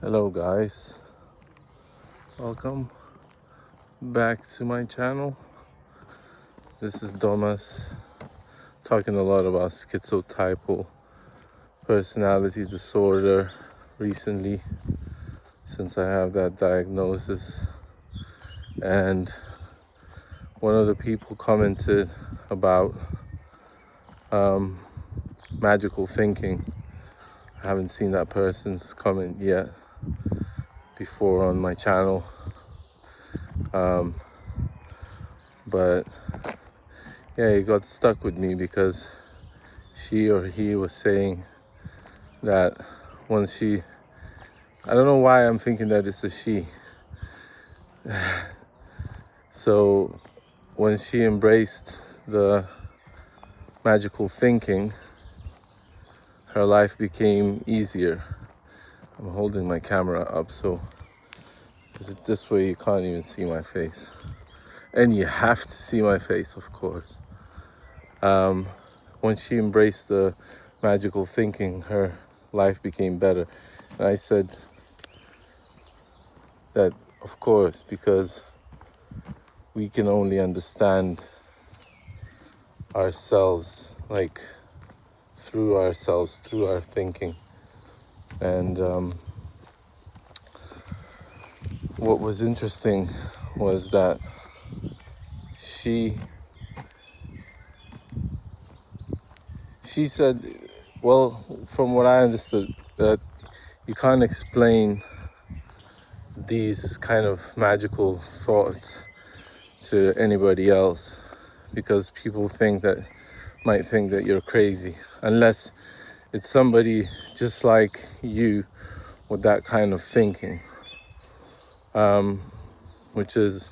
Hello guys, welcome back to my channel. This is Domas, talking a lot about schizotypal personality disorder recently, since I have that diagnosis. And one of the people commented about magical thinking. I haven't seen that person's comment yet before on my channel, but yeah, it got stuck with me because she or he was saying that once she, I don't know why I'm thinking that it's a she. So when she embraced the magical thinking, her life became easier. I'm holding my camera up, so this way you can't even see my face. And you have to see my face, of course. When she embraced the magical thinking, her life became better. And I said that, of course, because we can only understand ourselves, like through ourselves, through our thinking. And what was interesting was that she said, well, from what I understood, that you can't explain these kind of magical thoughts to anybody else because people might think that you're crazy, unless it's somebody just like you with that kind of thinking, which is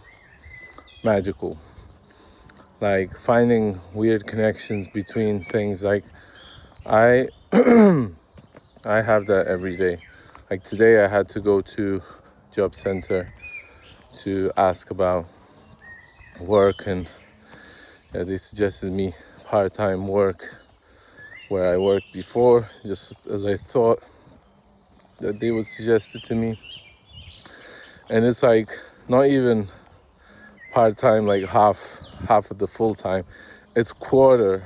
magical. Like finding weird connections between things. Like I have that every day. Like today I had to go to job center to ask about work, and they suggested me part-time work where I worked before, just as I thought that they would suggest it to me. And it's like not even part-time, like half of the full-time. It's quarter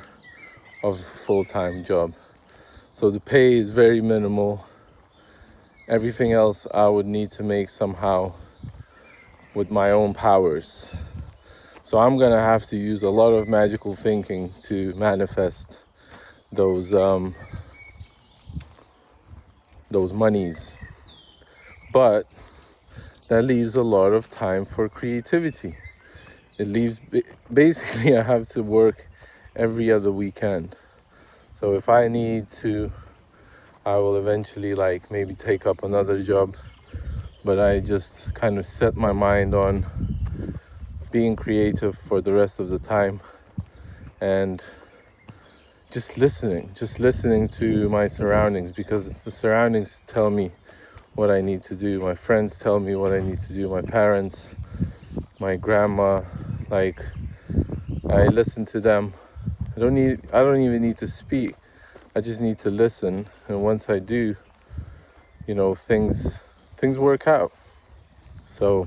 of a full-time job. So the pay is very minimal. Everything else I would need to make somehow with my own powers. So I'm gonna have to use a lot of magical thinking to manifest those monies. But that leaves a lot of time for creativity. It leaves, basically I have to work every other weekend. So if I need to, I will eventually like maybe take up another job, but I just kind of set my mind on being creative for the rest of the time and just listening to my surroundings, because the surroundings tell me what I need to do. My friends tell me what I need to do. My parents, my grandma, like I listen to them. I don't even need to speak. I just need to listen, and once I do, things work out. So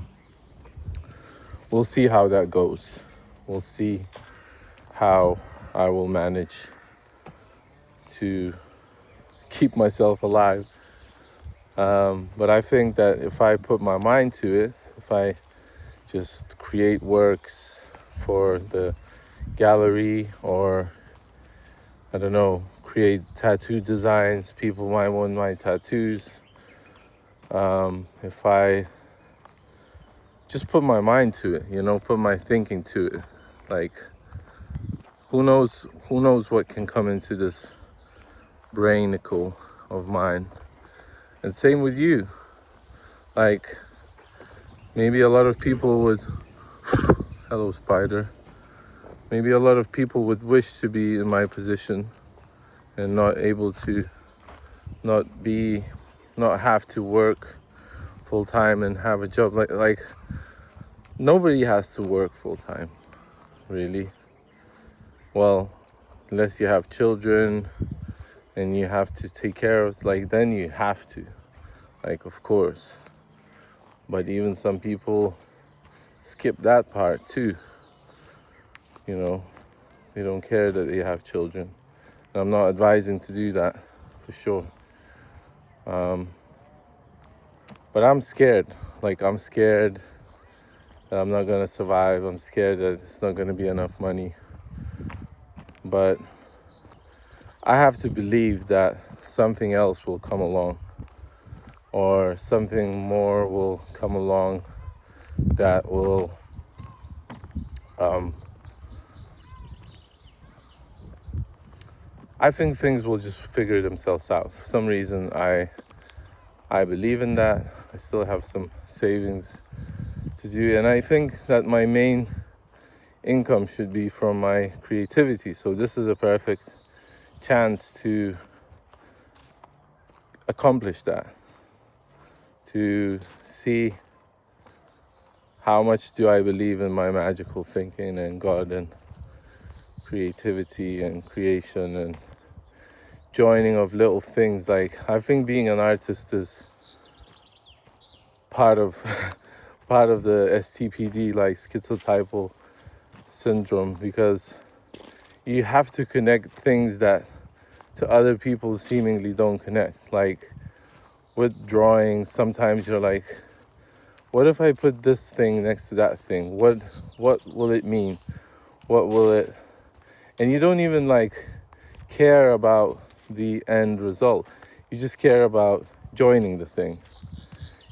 we'll see how that goes. We'll see how I will manage to keep myself alive. But I think that if I put my mind to it, if I just create works for the gallery, or I don't know, create tattoo designs, people might want my tattoos. If I just put my mind to it, put my thinking to it, like who knows what can come into this brainicle of mine. And same with you. Like maybe a lot of people would hello spider, maybe a lot of people would wish to be in my position and not able to, not have to work full time and have a job. Like nobody has to work full time, really. Well, unless you have children and you have to take care of, like then you have to. like, of course. But even some people skip that part too. You know, they don't care that they have children. And I'm not advising to do that, for sure. But I'm scared. Like, I'm scared that I'm not gonna survive. I'm scared that it's not gonna be enough money. But I have to believe that something else will come along, or something more will come along that will I think things will just figure themselves out. For some reason, I believe in that. I still have some savings to do, and I think that my main income should be from my creativity. So this is a perfect chance to accomplish that, to see how much do I believe in my magical thinking and God and creativity and creation and joining of little things. Like, I think being an artist is part of part of the STPD, like schizotypal syndrome, because you have to connect things that to other people seemingly don't connect. Like with drawing, sometimes you're like, what if I put this thing next to that thing? What will it mean? What will it? And you don't even like care about the end result. You just care about joining the thing.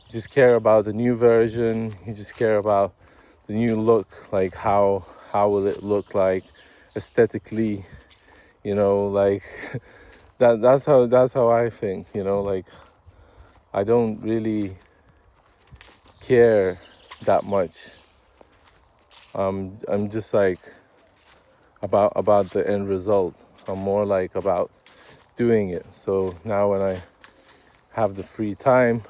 You just care about the new version. You just care about the new look. Like how will it look like aesthetically? You know, like that's how I think. You know, like I don't really care that much. I'm just like about the end result. I'm more like about doing it. So now when I have the free time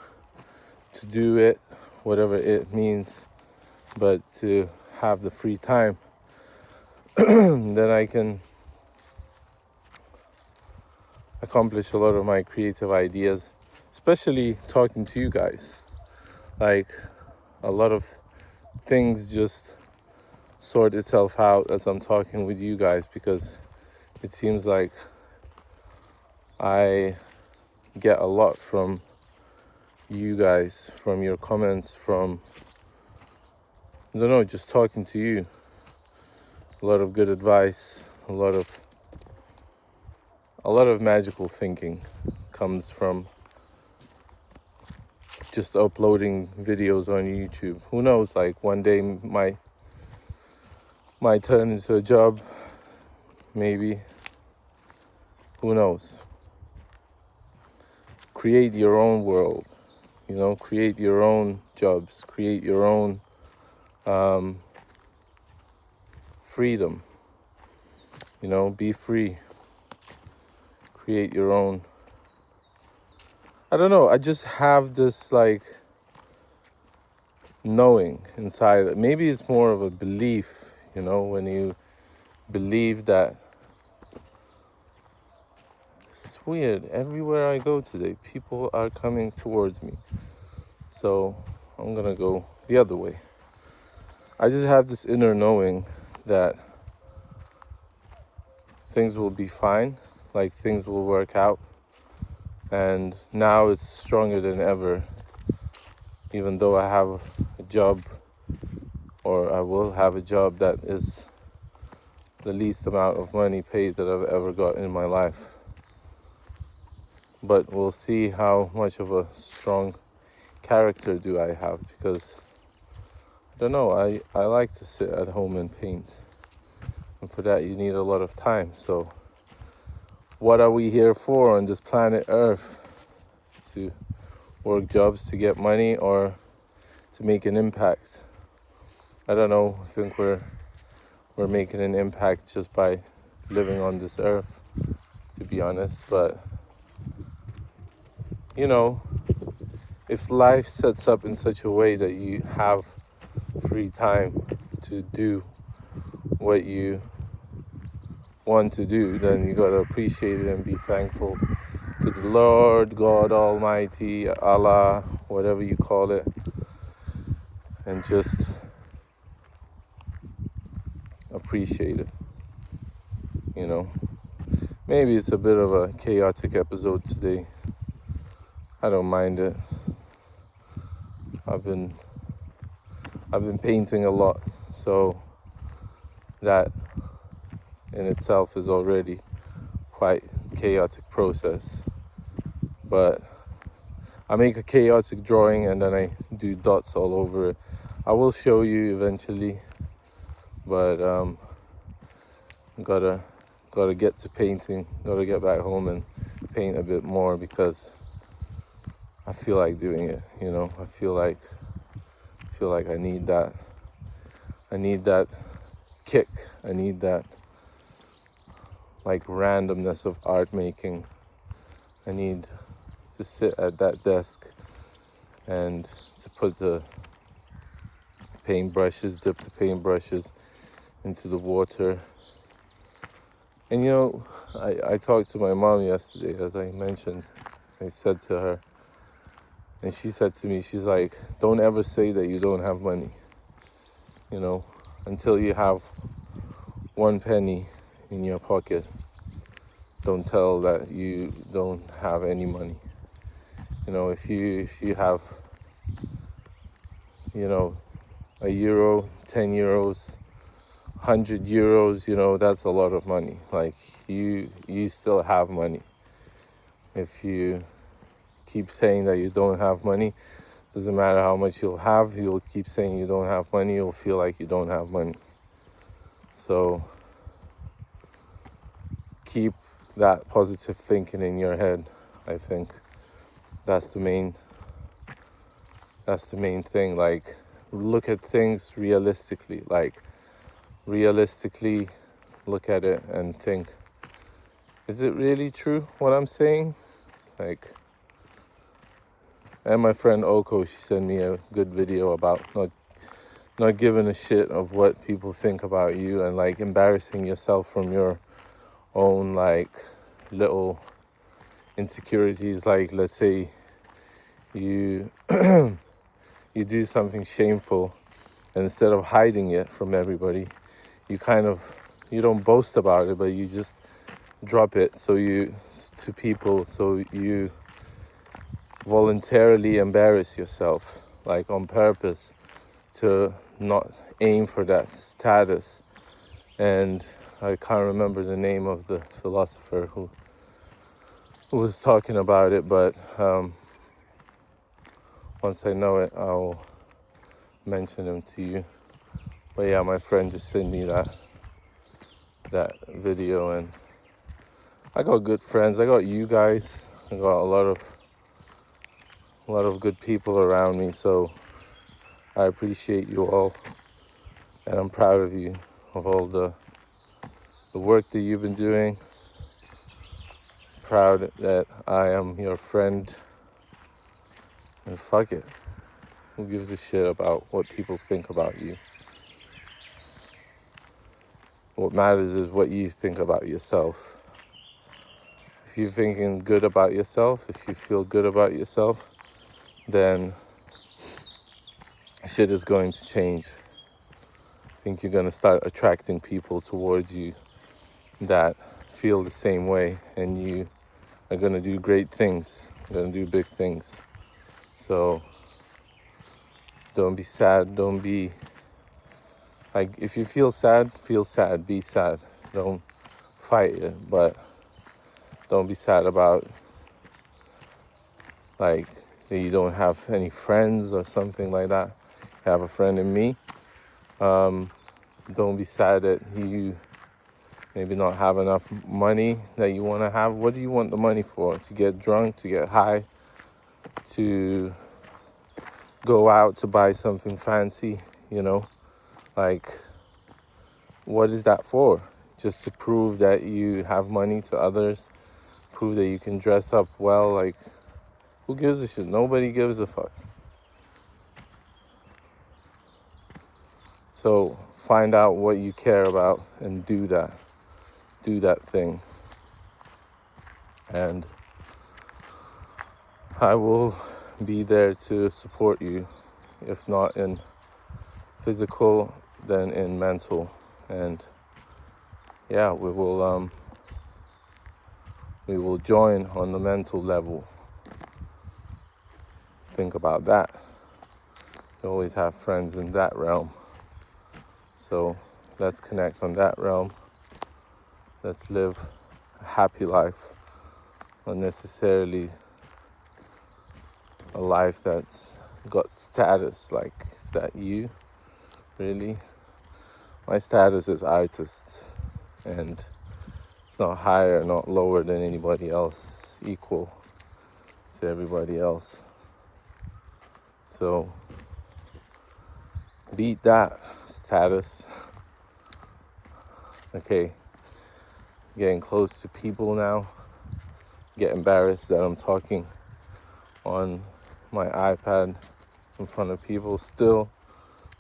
to do it, whatever it means, but to have the free time, then I can accomplish a lot of my creative ideas, especially talking to you guys. Like a lot of things just sort itself out as I'm talking with you guys, because it seems like I get a lot from you guys, from your comments, from, I don't know, just talking to you. A lot of good advice, a lot of magical thinking comes from just uploading videos on YouTube. Who knows, like one day might turn into a job, maybe. Who knows? Create your own world, you know, create your own jobs, create your own freedom, you know, be free, create your own. I don't know, I just have this like knowing inside. Maybe it's more of a belief, you know, when you believe that. It's weird, everywhere I go today, people are coming towards me. So I'm gonna go the other way. I just have this inner knowing that things will be fine, like things will work out. And now it's stronger than ever, even though I have a job, or I will have a job that is the least amount of money paid that I've ever got in my life. But we'll see how much of a strong character do I have, because I don't know, I like to sit at home and paint. And for that you need a lot of time. So what are we here for on this planet Earth? To work jobs to get money, or to make an impact? I don't know. I think we're making an impact just by living on this earth, to be honest. But you know, if life sets up in such a way that you have free time to do what you want to do, then you gotta appreciate it and be thankful to the Lord God Almighty, Allah, whatever you call it, and just appreciate it, you know. Maybe it's a bit of a chaotic episode today. I don't mind it. I've been painting a lot, so that in itself is already quite chaotic process. But I make a chaotic drawing and then I do dots all over it. I will show you eventually, but gotta get to painting. Gotta get back home and paint a bit more because I feel like doing it. You know, I feel like I need that. I need that kick. I need that like randomness of art making. I need to sit at that desk and to put the paintbrushes, dip the paintbrushes into the water. And you know, I talked to my mom yesterday, as I mentioned. I said to her, and she said to me, she's like, don't ever say that you don't have money, you know, until you have 1 penny in your pocket. Don't tell that you don't have any money. You know, if you have, you know, €1, 10 euros, 100 euros, you know, that's a lot of money. Like you still have money. If you keep saying that you don't have money, doesn't matter how much you'll have, you'll keep saying you don't have money, you'll feel like you don't have money. So keep that positive thinking in your head. I think that's the main thing. Like, look at things realistically. Like, realistically look at it and think, is it really true what I'm saying? Like, and my friend Oko, she sent me a good video about not giving a shit of what people think about you and like embarrassing yourself from your own like little insecurities. Like, let's say you you do something shameful, and instead of hiding it from everybody, you don't boast about it, but you just drop it to people, so you voluntarily embarrass yourself, like on purpose, to not aim for that status. And I can't remember the name of the philosopher who was talking about it, but once I know it, I'll mention him to you. But yeah, my friend just sent me that video, and I got good friends. I got you guys. I got a lot of good people around me, so I appreciate you all, and I'm proud of you, of all the work that you've been doing. Proud that I am your friend, and fuck it. Who gives a shit about what people think about you? What matters is what you think about yourself. If you're thinking good about yourself, if you feel good about yourself, then shit is going to change. I think you're going to start attracting people towards you that feel the same way, and you are going to do great things. You're going to do big things. So don't be sad. Don't be like, if you feel sad, be sad. Don't fight it, but don't be sad about like that you don't have any friends or something like that. You have a friend in me. Don't be sad that you maybe not have enough money that you want to have. What do you want the money for? To get drunk, to get high, to go out to buy something fancy, you know? Like, what is that for? Just to prove that you have money to others, prove that you can dress up well. Like, who gives a shit? Nobody gives a fuck. So find out what you care about and do that thing. And I will be there to support you, if not in physical, then in mental. And yeah, we will join on the mental level. Think about that. You always have friends in that realm. So let's connect on that realm. Let's live a happy life, not necessarily a life that's got status. Like, is that you? Really? My status is artist, and it's not higher, not lower than anybody else. It's equal to everybody else. So beat that status. Okay, getting close to people now. Get embarrassed that I'm talking on my iPad in front of people still.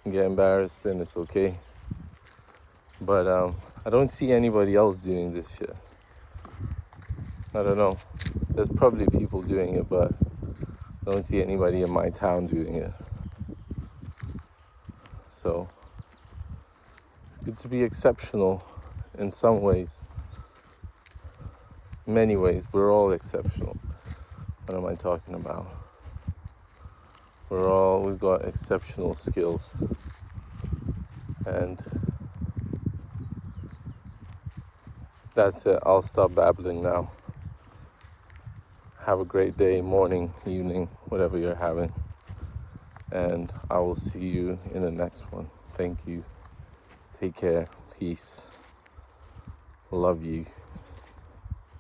Get embarrassed, and it's okay. But I don't see anybody else doing this shit. I don't know. There's probably people doing it, but I don't see anybody in my town doing it. So it's good to be exceptional in some ways. In many ways, we're all exceptional. What am I talking about? We've got exceptional skills. And that's it. I'll stop babbling now. Have a great day, morning, evening, whatever you're having. And I will see you in the next one. Thank you. Take care. Peace. Love you.